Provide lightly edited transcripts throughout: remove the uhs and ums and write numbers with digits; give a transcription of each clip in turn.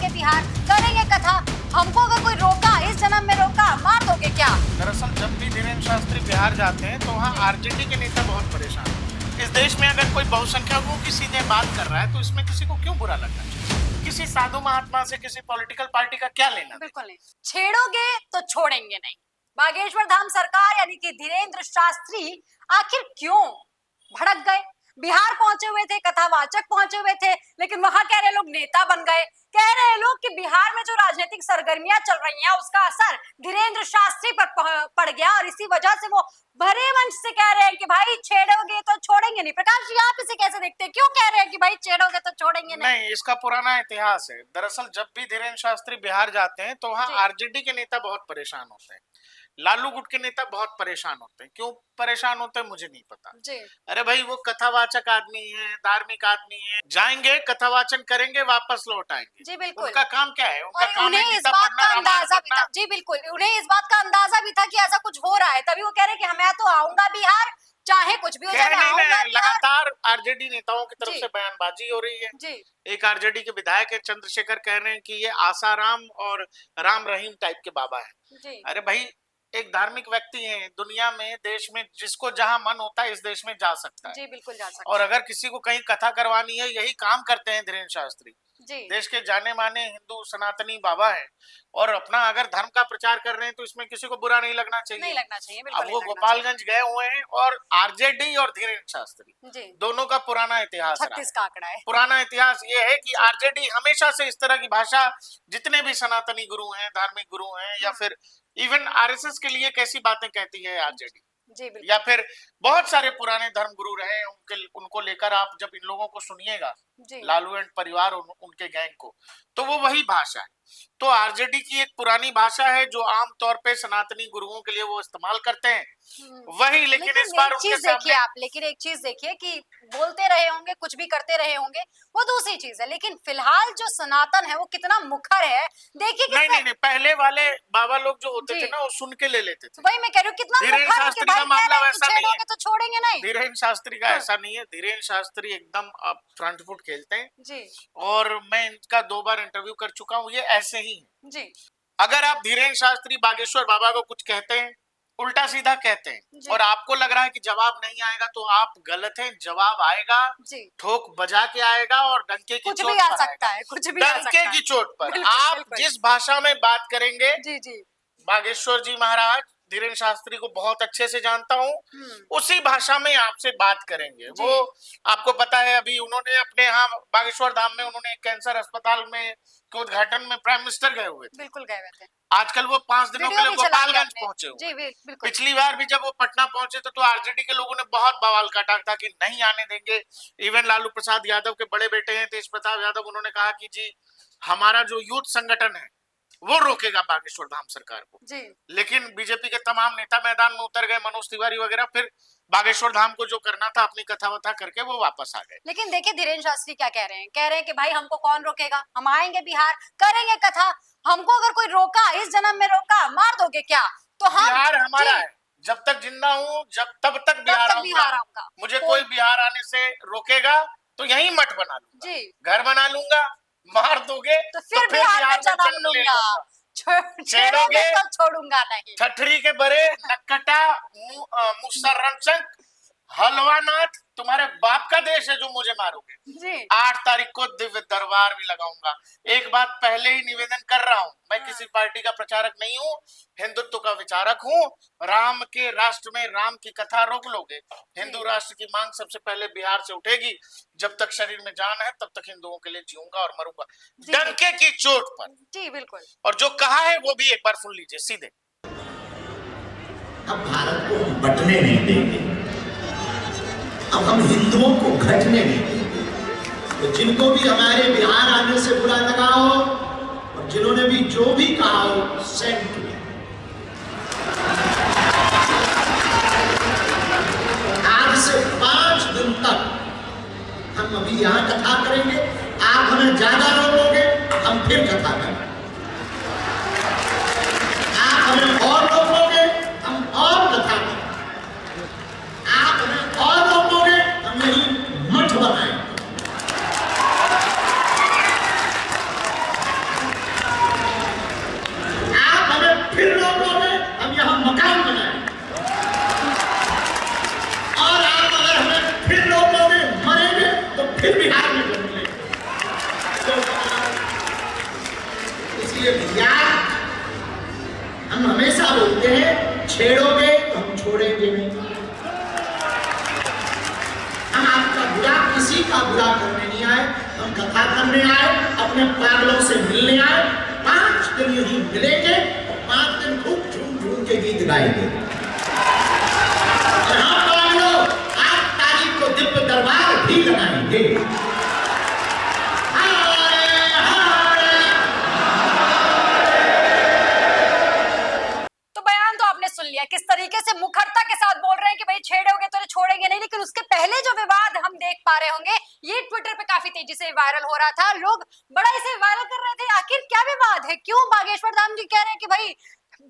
आएंगे बिहार, करेंगे कथा, हमको अगर कोई रोका, इस जन्म में रोका, मार दोगे क्या? दरअसल जब भी धीरेन्द्र शास्त्री बिहार जाते हैं तो वहाँ आरजेडी के नेता बहुत परेशान होते हैं। इस देश में अगर कोई बहुसंख्यकों की सीधे बात कर रहा है तो इसमें किसी को क्यों बुरा लगना चाहिए? किसी साधु महात्मा से किसी पॉलिटिकल पार्टी का क्या लेना? बिल्कुल नहीं, छेड़ोगे तो छोड़ेंगे नहीं। बागेश्वर धाम सरकार यानी कि धीरेन्द्र शास्त्री आखिर क्यों भड़क गए? बिहार पहुंचे हुए थे, कथावाचक पहुंचे हुए थे, लेकिन वहां कह रहे लोग नेता बन गए। कह रहे लोग कि बिहार में जो राजनीतिक सरगर्मियां चल रही हैं उसका असर धीरेन्द्र शास्त्री पर पड़ गया और इसी वजह से वो भरे मंच से कह रहे हैं कि भाई छेड़ोगे तो छोड़ेंगे नहीं। प्रकाश जी, आप इसे कैसे देखते हैं? क्यों कह रहे हैं कि भाई छेड़ोगे तो छोड़ेंगे नहीं, इसका पुराना इतिहास है। दरअसल जब भी धीरेन्द्र शास्त्री बिहार जाते हैं तो वहाँ आरजेडी के नेता बहुत परेशान होते हैं, लालू गुट के नेता बहुत परेशान होते हैं। क्यों परेशान होते हैं मुझे नहीं पता जी। अरे भाई, वो कथावाचक आदमी है, धार्मिक आदमी है, जाएंगे कथावाचन करेंगे, वापस लौट आएंगे। जी बिल्कुल। उनका काम क्या है? उनका काम उन्हें है इस बात का अंदाजा भी था। जी बिल्कुल, उन्हें इस बात का अंदाजा भी था कि ऐसा कुछ हो रहा है, तभी वो कह रहे कि मैं तो आऊंगा बिहार, चाहे कुछ भी हो जाए, मैं आऊंगा बिहार। लगातार आरजेडी नेताओं की तरफ से बयानबाजी हो रही है। जी। एक आरजेडी के विधायक है चंद्रशेखर, कह रहे हैं कि ये आसाराम और राम रहीम टाइप के बाबा है। अरे भाई, एक धार्मिक व्यक्ति है, दुनिया में, देश में जिसको जहां मन होता है इस देश में जा सकता है। जी बिल्कुल जा सकता है। और अगर किसी को कहीं कथा करवानी है, यही काम करते हैं धीरेन्द्र शास्त्री। जी। देश के जाने माने हिंदू सनातनी बाबा है और अपना अगर धर्म का प्रचार कर रहे हैं तो इसमें किसी को बुरा नहीं लगना चाहिए। नहीं लगना चाहिए, बिल्कुल। अब वो गोपालगंज गए हुए हैं और आरजेडी और धीरेन्द्र शास्त्री दोनों का पुराना इतिहास रहा है। 36 का आंकड़ा है। पुराना इतिहास ये है कि आरजेडी हमेशा से इस तरह की भाषा, जितने भी सनातनी गुरु हैं, धार्मिक गुरु हैं, या फिर इवन आरएसएस के लिए कैसी बातें कहती है आरजेडी, जी बिल्कुल। या फिर बहुत सारे पुराने धर्म गुरु रहे उनको लेकर आप जब इन लोगों को सुनिएगा, लालू एंड परिवार उनके गैंग को, तो वो वही भाषा है। तो आरजेडी की एक पुरानी भाषा है जो आमतौर पे सनातनी गुरुओं के लिए वो इस्तेमाल करते हैं, वही। लेकिन इस बार उनके सामने लेकिन एक चीज देखिए कि बोलते रहे होंगे, कुछ भी करते रहे होंगे, वो दूसरी चीज है, लेकिन फिलहाल जो सनातन है वो कितना मुखर है, देखिए। नहीं, पहले वाले बाबा लोग जो होते थे ना, वो सुन के ले लेते थे। वही मैं कह रही हूँ, कितना धीरेन्द्र शास्त्री का मामला वैसा नहीं है। तो छोड़ेंगे नहीं। धीरेन्द्र शास्त्री का ऐसा नहीं है। धीरेन्द्र शास्त्री एकदम फ्रंट फुट खेलते हैं जी। और मैं इनका 2 बार इंटरव्यू कर चुका हूँ, ये ऐसे ही है जी। अगर आप धीरेन्द्र शास्त्री बागेश्वर बाबा को कुछ कहते हैं, उल्टा सीधा कहते हैं, और आपको लग रहा है कि जवाब नहीं आएगा, तो आप गलत हैं। जवाब आएगा, ठोक बजा के आएगा और डंके की चोट पर आ सकता है, कुछ भी आ सकता है, डंके की चोट पर। आप जिस भाषा में बात करेंगे, जी बागेश्वर जी महाराज धीरेन्द्र शास्त्री को बहुत अच्छे से जानता हूँ, उसी भाषा में आपसे बात करेंगे। वो आपको पता है, अभी उन्होंने अपने यहाँ बागेश्वर धाम में उन्होंने कैंसर अस्पताल में के उद्घाटन में प्राइम मिनिस्टर गए हुए थे। बिल्कुल गए हुए थे। आजकल वो 5 दिनों के लिए गोपालगंज पहुंचे हुए। पिछली बार भी जब वो पटना पहुंचे तो आरजेडी के लोगों ने बहुत बवाल काटा था कि नहीं आने देंगे। इवन लालू प्रसाद यादव के बड़े बेटे हैं तेज प्रताप यादव, उन्होंने कहा कि जी हमारा जो यूथ संगठन है वो रोकेगा बागेश्वर धाम सरकार को जी। लेकिन बीजेपी के तमाम नेता मैदान में उतर गए, मनोज तिवारी वगैरह, फिर बागेश्वर धाम को जो करना था अपनी कथा वथा करके वो वापस आ गए। लेकिन देखिए धीरेन्द्र शास्त्री क्या कह रहे हैं, कह रहे हैं कि भाई हमको कौन रोकेगा, हम आएंगे बिहार, करेंगे कथा, हमको अगर कोई रोका, इस जन्म में रोका, मार दोगे क्या? तो हम बिहार हमारा है, जब तक जिंदा हूँ तब तक बिहार आऊंगा। मुझे कोई बिहार आने से रोकेगा तो यहीं मठ बना लूंगा, घर बना लूंगा। मार दोगे तो फिर बिहार में जन्म लूंगा, छेड़ोगे तो छोड़ूंगा नहीं। ठठरी के बरे नक्कटा मुसर्रंचक हलवानाथ, तुम्हारे बाप का देश है जो मुझे मारोगे। 8 तारीख को दिव्य दरबार भी लगाऊंगा। एक बात पहले ही निवेदन कर रहा हूँ, मैं किसी पार्टी का प्रचारक नहीं हूँ, हिंदुत्व का विचारक हूँ। राम के राष्ट्र में राम की कथा रोक लोगे, हिंदू राष्ट्र की मांग सबसे पहले बिहार से उठेगी। जब तक शरीर में जान है तब तक हिंदुओं के लिए जीऊंगा और मरूंगा, डंके की चोट पर। जी बिल्कुल। और जो कहा है वो भी एक बार सुन लीजिए सीधे। अब भारत को हम बंटने नहीं देंगे, अब हम हिंदुओं को घटने नहीं देंगे। तो जिनको भी हमारे बिहार आने से बुरा लगा हो और जिन्होंने भी जो भी कहा हो, सेंड टू मी। आज से 5 दिन तक हम अभी यहाँ कथा करेंगे, आप हमें ज्यादा रोकोगे, हम फिर कथा करेंगे। आप हमें और रोकोगे, हम और कथा करेंगे। आप हमें और रोकोगे, हम यही मठ बनाएंगे। मारने आए, अपने पागलों से मिलने आए। 5 दिन यही मिलेंगे, 5 दिन खूब झूम झूम के गीत गाएंगे। और हाँ पागलों, 8 तारीख को दिव्य दरबार भी लगाएंगे। सुन लिया किस तरीके से मुखरता के साथ बोल रहे हैं कि भाई छेड़ोगे तो छोड़ेंगे नहीं, लेकिन उसके पहले जो विवाद हम देख पा रहे होंगे ये ट्विटर पे काफी तेजी से वायरल हो रहा था। लोग बड़ा इसे वायरल कर रहे थे, आखिर क्या विवाद है, क्यों बागेश्वर धाम जी कह रहे हैं कि भाई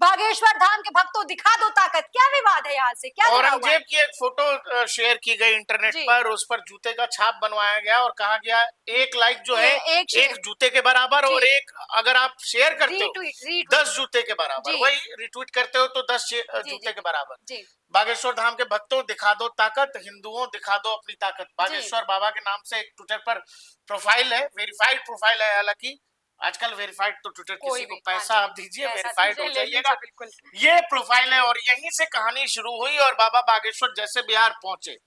बागेश्वर धाम के भक्तों दिखा दो ताकत, क्या विवाद है यहाँ से, क्या औरंगजेब की एक फोटो शेयर की गई इंटरनेट पर, उस पर जूते का छाप बनवाया गया और कहा गया एक लाइक जो है एक जूते के बराबर, और एक अगर आप शेयर करते हो 10 जूते के बराबर, वही रिट्वीट करते हो तो 10 जूते के बराबर। बागेश्वर धाम के भक्तों दिखा दो ताकत, हिंदुओं दिखा दो अपनी ताकत। बागेश्वर बाबा के नाम से एक ट्विटर पर प्रोफाइल है, वेरीफाइड प्रोफाइल है, हालांकि आजकल वेरीफाइड तो ट्विटर किसी को पैसा आप दीजिए वेरीफाइड हो जाइएगा। ये प्रोफाइल है और यहीं से कहानी शुरू हुई और बाबा बागेश्वर जैसे बिहार पहुंचे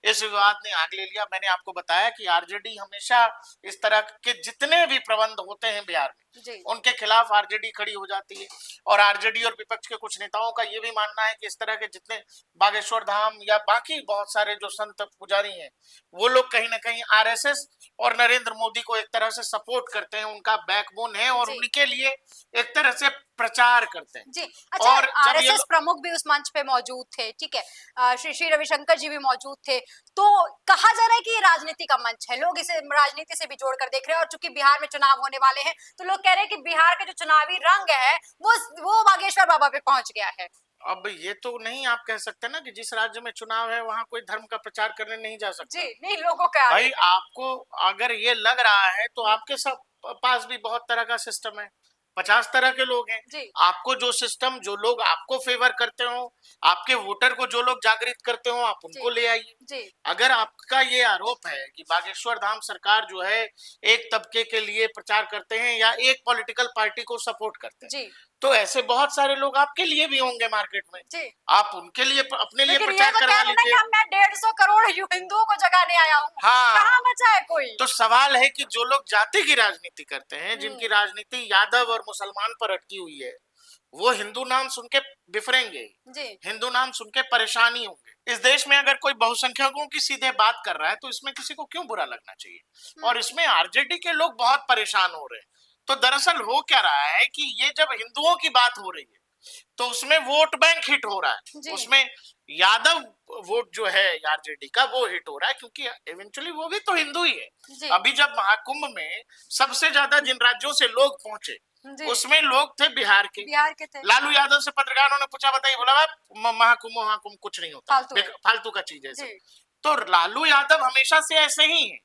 इस विवाद ने आग ले लिया। मैंने आपको बताया कि आरजेडी हमेशा इस तरह के जितने भी प्रबंध होते हैं बिहार में उनके खिलाफ आरजेडी खड़ी हो जाती है, और आरजेडी और विपक्ष के कुछ नेताओं का ये भी मानना है कि इस तरह के जितने बागेश्वर धाम या बाकी बहुत सारे जो संत पुजारी हैं वो लोग कहीं ना कहीं आरएसएस और नरेंद्र मोदी को एक तरह से सपोर्ट करते हैं, उनका बैकबोन है और उनके लिए एक तरह से प्रचार करते हैं। जी अच्छा, और आरएसएस प्रमुख भी उस मंच पे मौजूद थे, ठीक है, श्री रविशंकर जी भी मौजूद थे। तो कहा जा रहा है कि ये राजनीति का मंच है, लोग इसे राजनीति से भी जोड़कर देख रहे हैं, और चूंकि बिहार में चुनाव होने वाले हैं तो लोग कह रहे हैं कि बिहार का जो चुनावी रंग है वो बागेश्वर बाबा पे पहुंच गया है। अब ये तो नहीं आप कह सकते ना कि जिस राज्य में चुनाव है वहां कोई धर्म का प्रचार करने नहीं जा सकता। जी नहीं, लोगों का भाई आपको अगर ये लग रहा है तो आपके सब पास भी बहुत तरह का सिस्टम है, 50 तरह के लोग हैं। आपको जो सिस्टम, जो लोग आपको फेवर करते हो, आपके वोटर को जो लोग जागृत करते हो, आप उनको ले आइए। अगर आपका ये आरोप है कि बागेश्वर धाम सरकार जो है एक तबके के लिए प्रचार करते हैं या एक पॉलिटिकल पार्टी को सपोर्ट करते हैं, तो ऐसे बहुत सारे लोग आपके लिए भी होंगे मार्केट में, आप उनके लिए अपने लिए प्रचार करवा लीजिए। मैं 150 करोड़ हिंदुओं को जगाने आया हूँ, कहाँ बचा है कोई? तो सवाल है कि जो लोग जाति की राजनीति करते हैं, जिनकी राजनीति यादव और मुसलमान पर अटकी हुई है, वो हिंदू नाम सुन के बिफरेंगे, हिंदू नाम सुन के परेशानी होंगे। इस देश में अगर कोई बहुसंख्यकों की सीधे बात कर रहा है तो इसमें किसी को क्यों बुरा लगना चाहिए, और इसमें आरजेडी के लोग बहुत परेशान हो रहे हैं। तो दरअसल हो क्या रहा है कि ये जब हिंदुओं की बात हो रही है तो उसमें वोट बैंक हिट हो रहा है, उसमें यादव वोट जो है आरजेडी का वो हिट हो रहा है, क्योंकि इवेंचुअली वो भी तो हिंदू ही है। अभी जब महाकुंभ में सबसे ज्यादा जिन राज्यों से लोग पहुंचे उसमें लोग थे बिहार के थे। लालू यादव से पत्रकारों ने पूछा, बताइए, बोला महाकुंभ कुछ नहीं होता, फालतू का चीज है। तो लालू यादव हमेशा से ऐसे ही है।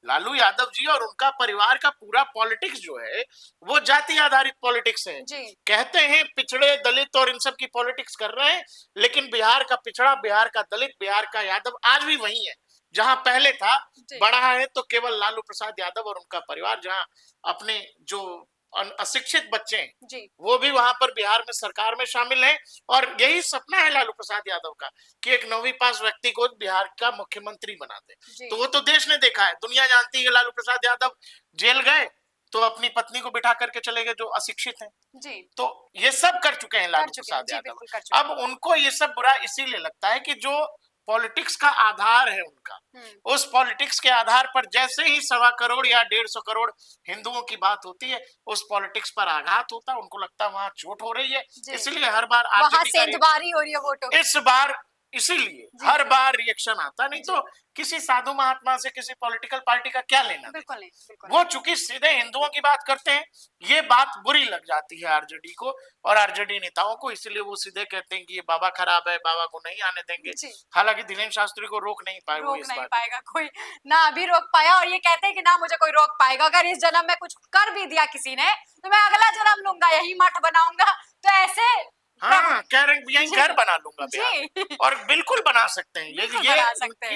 लालू यादव जी और उनका परिवार का पूरा पॉलिटिक्स जो है वो जाति आधारित पॉलिटिक्स है। कहते हैं पिछड़े दलित और इन सब की पॉलिटिक्स कर रहे हैं, लेकिन बिहार का पिछड़ा, बिहार का दलित, बिहार का यादव आज भी वही है जहां पहले था। बड़ा है तो केवल लालू प्रसाद यादव और उनका परिवार, जहां अपने जो अशिक्षित बच्चे हैं वो भी वहां पर बिहार में सरकार में शामिल हैं, और यही सपना है लालू प्रसाद यादव का कि एक 9वीं पास व्यक्ति को बिहार का मुख्यमंत्री बना दे। तो वो तो देश ने देखा है, दुनिया जानती है। लालू प्रसाद यादव जेल गए तो अपनी पत्नी को बिठा करके चले गए जो अशिक्षित हैं। तो ये सब कर चुके हैं लालू प्रसाद यादव। अब उनको ये सब बुरा इसीलिए लगता है कि जो पॉलिटिक्स का आधार है उनका, उस पॉलिटिक्स के आधार पर जैसे ही 1.25 करोड़ या 150 करोड़ हिंदुओं की बात होती है उस पॉलिटिक्स पर आघात होता है, उनको लगता है वहां चोट हो रही है, इसलिए हर बार सेंधमारी हो रही है वोटों। इस बार इसीलिए हर बार रिएक्शन आता, नहीं तो किसी साधु महात्मा से किसी पॉलिटिकल पार्टी का क्या लेना। बिल्कुल नहीं। वो चूंकि सीधे हिंदुओं की बात करते हैं, ये बात बुरी लग जाती है आरजेडी को और आरजेडी नेताओं को, इसलिए वो सीधे कहते हैं कि ये बाबा खराब है, बाबा को नहीं आने देंगे। हालांकि दिनेश शास्त्री को रोक नहीं पाएगा कोई, ना अभी रोक पाया, और ये कहते हैं कि ना मुझे कोई रोक पाएगा। अगर इस जन्म में कुछ कर भी दिया किसी ने तो मैं अगला जन्म लूंगा, यही मठ बनाऊंगा। तो ऐसे कह रहे यही घर बना लूंगा बिहार, और बिल्कुल बना सकते हैं। ये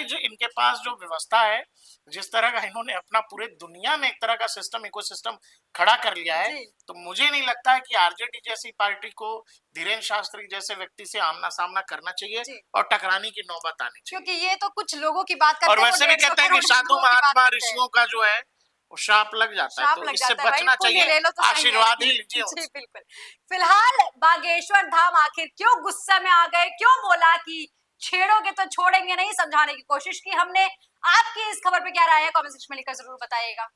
जो इनके पास जो व्यवस्था है, जिस तरह का इन्होंने अपना पूरे दुनिया में एक तरह का सिस्टम, इकोसिस्टम खड़ा कर लिया है, तो मुझे नहीं लगता है कि आरजेडी जैसी पार्टी को धीरेन्द्र शास्त्री जैसे व्यक्ति से आमना सामना करना चाहिए और टकराने की नौबत आनी चाहिए। क्योंकि ये तो कुछ लोगों की बात करते हैं, और वैसे भी कहते हैं कि साधु महात्मा ऋषियों का जो है वो शाप लग जाता है, शाप तो लग इससे जाता है भाई, बचना पुण्य चाहिए, ले लो तो सही है। आशीर्वाद ही लीजिए जी उनसे। बिल्कुल। फिलहाल बागेश्वर धाम आखिर क्यों गुस्से में आ गए, क्यों बोला कि छेड़ोगे तो छोड़ेंगे नहीं, समझाने की कोशिश की हमने। आपकी इस खबर पे क्या राय है, कमेंट सेक्शन में लिखकर जरूर बताइएगा।